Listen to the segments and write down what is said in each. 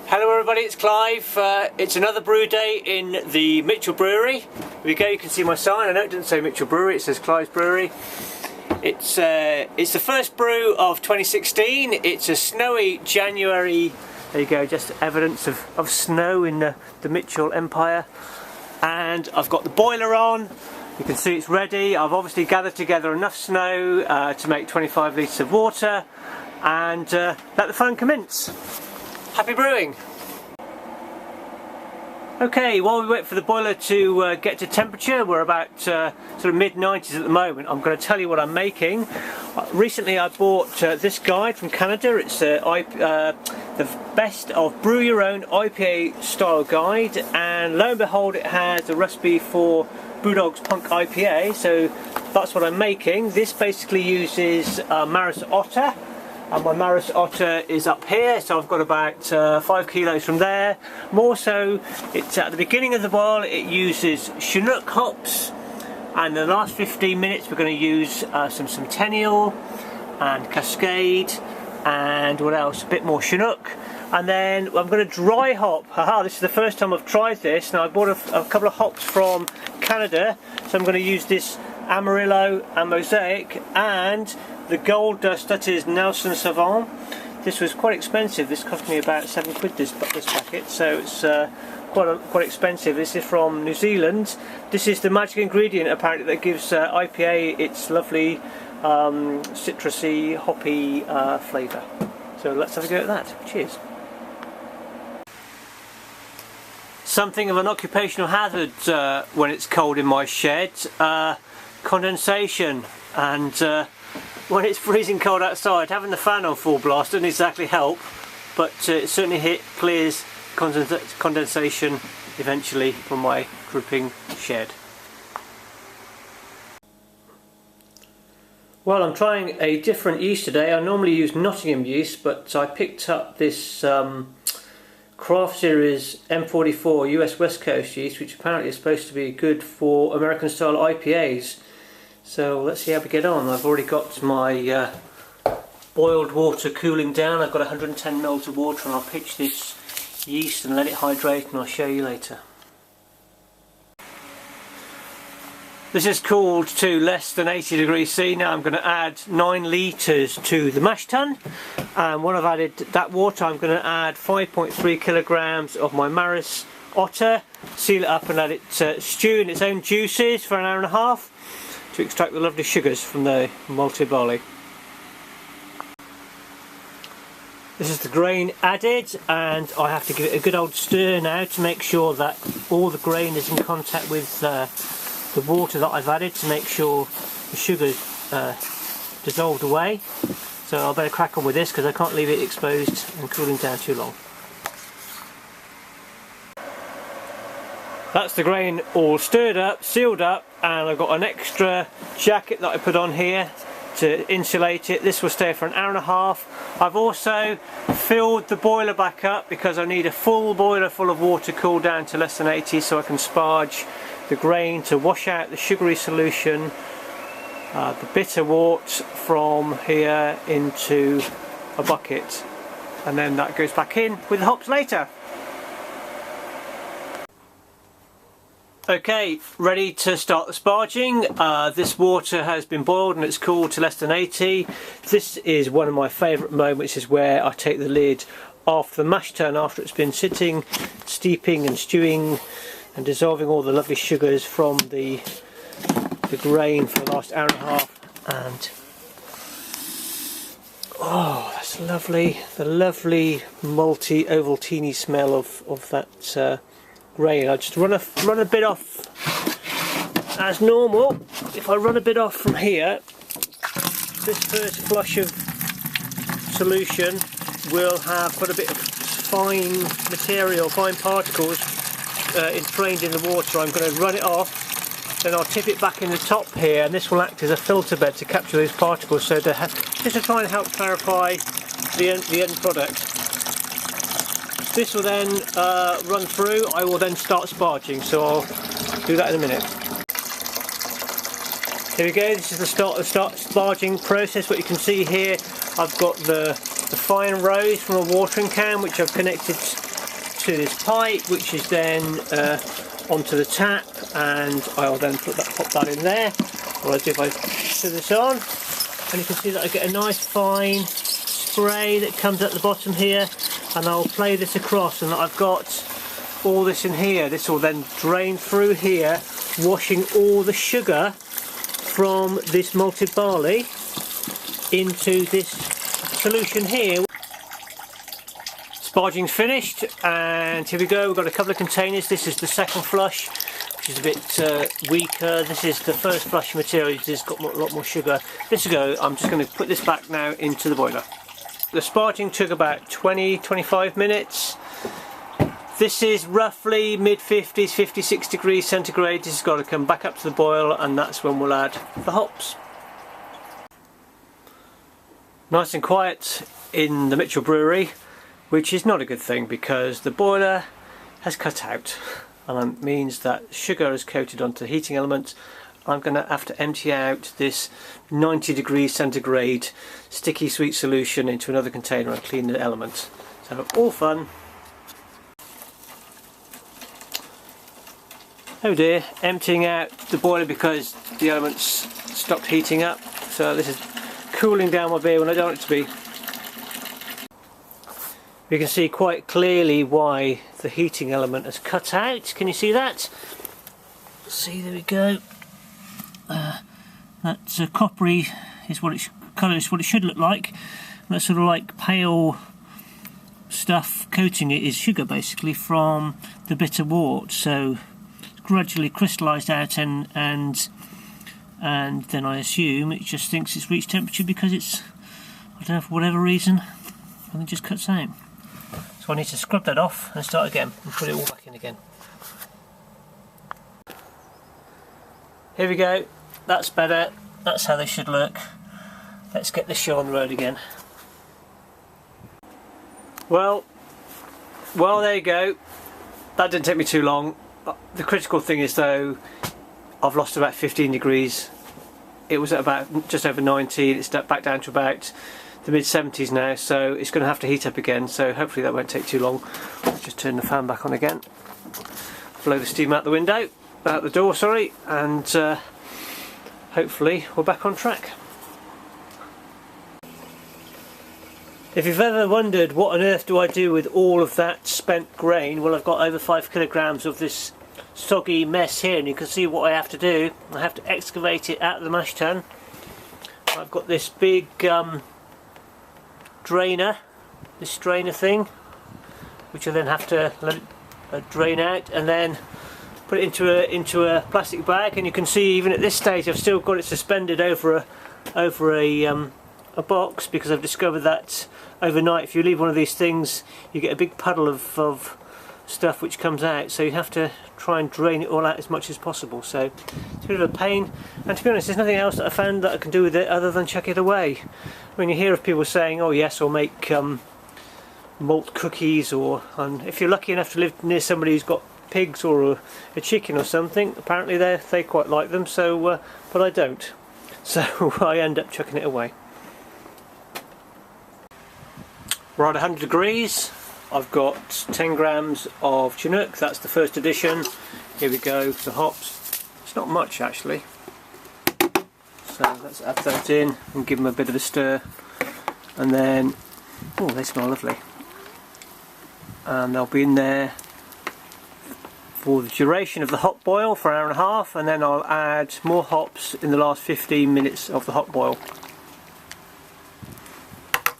Hello everybody, it's Clive. It's another brew day in the Mitchell Brewery. Here we go, you can see my sign. I know it doesn't say Mitchell Brewery, it says Clive's Brewery. It's the first brew of 2016. It's a snowy January. There you go, just evidence of snow in the Mitchell Empire. And I've got the boiler on. You can see it's ready. I've obviously gathered together enough snow to make 25 litres of water and let the fun commence. Happy brewing! Okay, while we wait for the boiler to get to temperature, we're about sort of mid-90s at the moment. I'm going to tell you what I'm making. Recently I bought this guide from Canada. It's the best of brew your own IPA style guide, and lo and behold it has a recipe for Brewdog's Punk IPA, so that's what I'm making. This basically uses Maris Otter. And my Maris Otter is up here, so I've got about 5 kilos from there. More so, it's at the beginning of the boil, it uses Chinook hops, and in the last 15 minutes we're going to use some Centennial and Cascade, and what else? A bit more Chinook. And then I'm going to dry hop. Haha, this is the first time I've tried this. Now I bought a couple of hops from Canada, so I'm going to use this Amarillo and Mosaic and the Gold Dust, that is Nelson Sauvin. This was quite expensive. This cost me about £7 this packet, so it's quite expensive. This is from New Zealand. This is the magic ingredient apparently that gives IPA its lovely citrusy, hoppy flavour. So let's have a go at that. Cheers. Something of an occupational hazard when it's cold in my shed. Condensation, and when it's freezing cold outside, having the fan on full blast doesn't exactly help, but it certainly clears condensation eventually from my dripping shed. Well, I'm trying a different yeast today. I normally use Nottingham yeast, but I picked up this Craft Series M44 US West Coast yeast, which apparently is supposed to be good for American style IPAs. So let's see how we get on. I've already got my boiled water cooling down. I've got 110 ml of water, and I'll pitch this yeast and let it hydrate, and I'll show you later. This is cooled to less than 80 degrees C. Now I'm going to add 9 litres to the mash tun, and when I've added that water I'm going to add 5.3 kilograms of my Maris Otter, seal it up and let it stew in its own juices for an hour and a half to extract the lovely sugars from the malted barley. This is the grain added, and I have to give it a good old stir now to make sure that all the grain is in contact with the water that I've added, to make sure the sugar's dissolved away. So I better crack on with this because I can't leave it exposed and cooling down too long. That's the grain all stirred up, sealed up, and I've got an extra jacket that I put on here to insulate it. This will stay for an hour and a half. I've also filled the boiler back up because I need a full boiler full of water cooled down to less than 80, so I can sparge the grain to wash out the sugary solution, the bitter wort from here into a bucket, and then that goes back in with the hops later. Okay, ready to start the sparging. This water has been boiled and it's cooled to less than 80. This is one of my favourite moments, is where I take the lid off the mash tun after it's been sitting, steeping and stewing and dissolving all the lovely sugars from the grain for the last hour and a half. And oh, that's lovely, the lovely malty Ovaltine smell of that grain. I just run a bit off as normal. If I run a bit off from here, this first flush of solution will have quite a bit of fine material, fine particles entrained in the water. I'm going to run it off, then I'll tip it back in the top here, and this will act as a filter bed to capture those particles, so just to try and help clarify the end product. This will then run through. I will then start sparging, so I'll do that in a minute. Here we go, this is the start sparging process. What you can see here, I've got the fine rose from a watering can, which I've connected to this pipe, which is then onto the tap, and I'll then pop that in there. What I do if I put this on, and you can see that I get a nice fine spray that comes at the bottom here, and I'll play this across, and I've got all this in here. This will then drain through here, washing all the sugar from this malted barley into this solution here. Sparging's finished, and here we go. We've got a couple of containers. This is the second flush, which is a bit weaker. This is the first flush material, which has got a lot more sugar. This will go. I'm just going to put this back now into the boiler. The sparging took about 20-25 minutes. This is roughly mid-50s, 56 degrees centigrade. This has got to come back up to the boil, and that's when we'll add the hops. Nice and quiet in the Mitchell brewery, which is not a good thing because the boiler has cut out, and it means that sugar is coated onto the heating element. I'm going to have to empty out this 90 degrees centigrade sticky sweet solution into another container and clean the element. So all fun. Oh dear, emptying out the boiler because the elements stopped heating up. So this is cooling down my beer when I don't want it to be. You can see quite clearly why the heating element has cut out. Can you see that? See, there we go. That's coppery is what it colour is what it should look like. That sort of like pale stuff coating it is sugar basically from the bitter wort. So it's gradually crystallised out, and then I assume it just thinks it's reached temperature because it's, I don't know, for whatever reason, and it just cuts out. So I need to scrub that off and start again and put it all back in again. Here we go, that's better, that's how they should look. Let's get this show on the road again. Well, there you go. That didn't take me too long. The critical thing is though, I've lost about 15 degrees. It was at about just over 90, it's back down to about the mid-70s now, so it's going to have to heat up again, so hopefully that won't take too long. I'll just turn the fan back on again, blow the steam out the door, sorry, and hopefully we're back on track. If you've ever wondered what on earth do I do with all of that spent grain, well, I've got over 5 kilograms of this soggy mess here, and you can see what I have to do. I have to excavate it out of the mash tun. I've got this big drainer, this strainer thing, which I then have to let it drain out, and then put it into a plastic bag. And you can see even at this stage I've still got it suspended over a box, because I've discovered that overnight if you leave one of these things you get a big puddle of stuff which comes out, so you have to try and drain it all out as much as possible. So it's a bit of a pain, and to be honest there's nothing else that I found that I can do with it other than chuck it away. When you hear of people saying, oh yes, I'll make malt cookies, and if you're lucky enough to live near somebody who's got pigs or a chicken or something, apparently they quite like them, so but I don't, so I end up chucking it away. We're at 100 degrees. I've got 10 grams of Chinook, that's the first edition. Here we go, the hops. It's not much actually. So let's add that in and give them a bit of a stir. And then, oh, they smell lovely. And they'll be in there for the duration of the hop boil for an hour and a half, and then I'll add more hops in the last 15 minutes of the hop boil.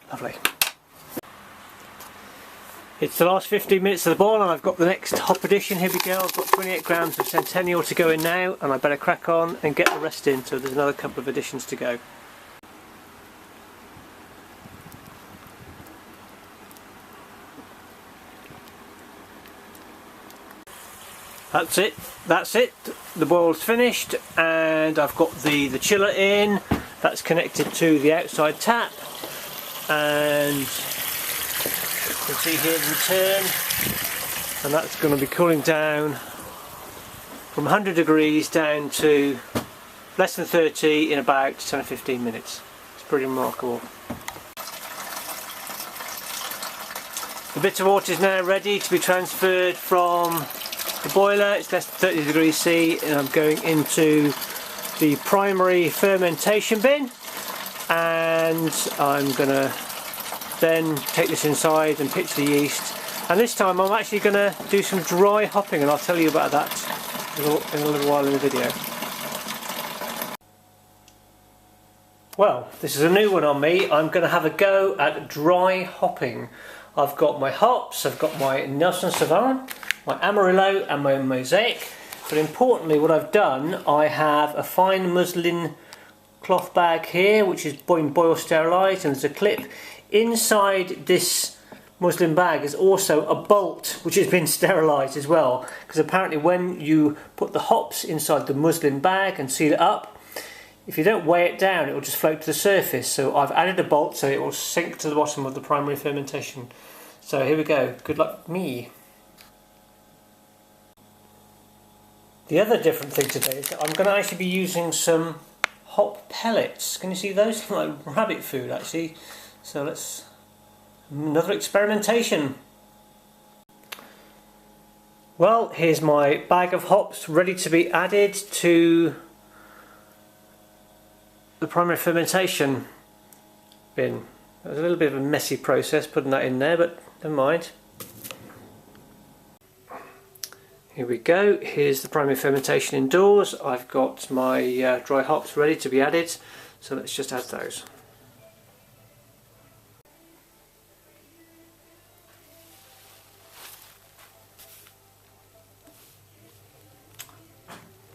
Lovely. It's the last 15 minutes of the boil, and I've got the next hop addition. Here we go. I've got 28 grams of Centennial to go in now, and I better crack on and get the rest in, so there's another couple of additions to go. That's it, the boil's finished, and I've got the chiller in, that's connected to the outside tap, and you can see here the return, and that's going to be cooling down from 100 degrees down to less than 30 in about 10 or 15 minutes. It's pretty remarkable. The bitter water is now ready to be transferred from the boiler. It's less than 30 degrees C, and I'm going into the primary fermentation bin, and I'm going to then take this inside and pitch the yeast. And this time I'm actually going to do some dry hopping, and I'll tell you about that in a little while in the video. Well, this is a new one on me. I'm going to have a go at dry hopping. I've got my hops, I've got my Nelson Sauvin, my Amarillo and my Mosaic. But importantly, what I've done, I have a fine muslin cloth bag here, which is boil sterilised, and there's a clip. Inside this muslin bag is also a bolt which has been sterilised as well, because apparently when you put the hops inside the muslin bag and seal it up, if you don't weigh it down, it will just float to the surface. So I've added a bolt so it will sink to the bottom of the primary fermentation. So here we go. Good luck me. The other different thing today is that I'm going to actually be using some hop pellets. Can you see those? Like rabbit food actually. So let's... another experimentation. Well, here's my bag of hops ready to be added to the primary fermentation bin. It was a little bit of a messy process putting that in there, but never mind. Here we go. Here's the primary fermentation indoors. I've got my dry hops ready to be added, so let's just add those.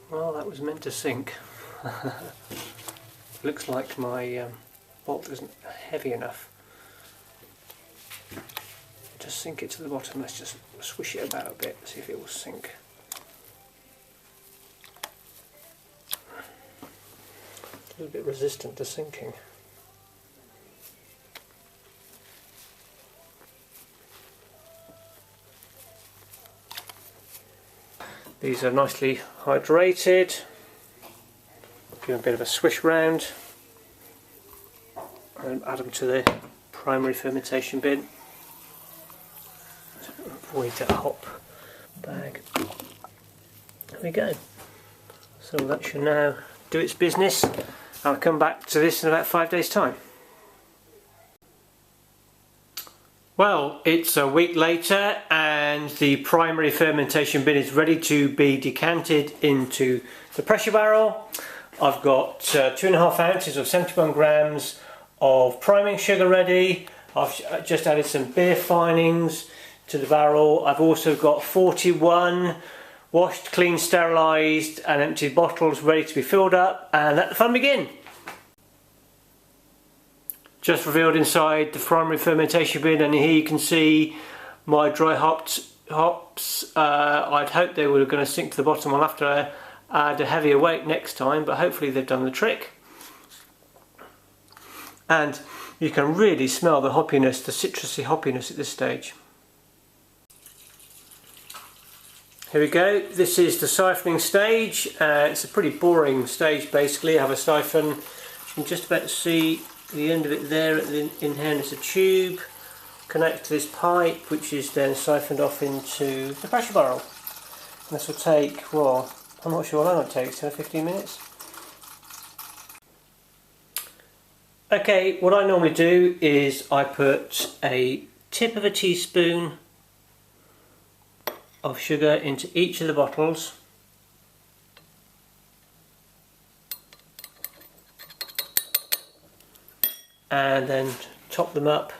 Well, that was meant to sink. Looks like my bolt isn't heavy enough. Just sink it to the bottom. Let's just swish it about a bit, see if it will sink. A little bit resistant to sinking. These are nicely hydrated. Give them a bit of a swish round and add them to the primary fermentation bin. Avoid that hop bag. There we go. So that should now do its business. I'll come back to this in about 5 days' time. Well, it's a week later and the primary fermentation bin is ready to be decanted into the pressure barrel. I've got 2.5 ounces of 71 grams of priming sugar ready. I've just added some beer finings to the barrel. I've also got 41 washed, clean, sterilised and emptied bottles ready to be filled up, and let the fun begin. Just revealed inside the primary fermentation bin, and here you can see my dry hops. I'd hoped they were going to sink to the bottom. I'll have to add a heavier weight next time, but hopefully they've done the trick. And you can really smell the hoppiness, the citrusy hoppiness at this stage. Here we go. This is the siphoning stage. It's a pretty boring stage basically. I have a siphon. You can just about see the end of it there. In here there's a tube. Connect to this pipe, which is then siphoned off into the pressure barrel. And this will take, well, I'm not sure how long it takes, 10 or 15 minutes. Okay, what I normally do is I put a tip of a teaspoon of sugar into each of the bottles. And then top them up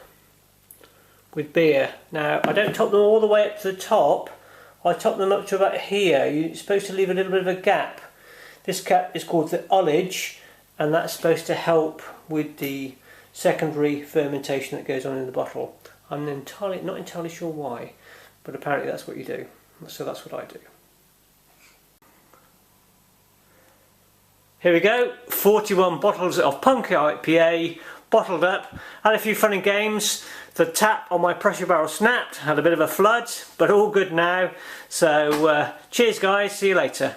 with beer. Now, I don't top them all the way up to the top. I top them up to about here. You're supposed to leave a little bit of a gap. This gap is called the ullage, and that's supposed to help with the secondary fermentation that goes on in the bottle. I'm not entirely sure why, but apparently that's what you do. So that's what I do. Here we go, 41 bottles of Punk IPA bottled up. Had a few fun and games. The tap on my pressure barrel snapped, had a bit of a flood, but all good now. So cheers guys, see you later.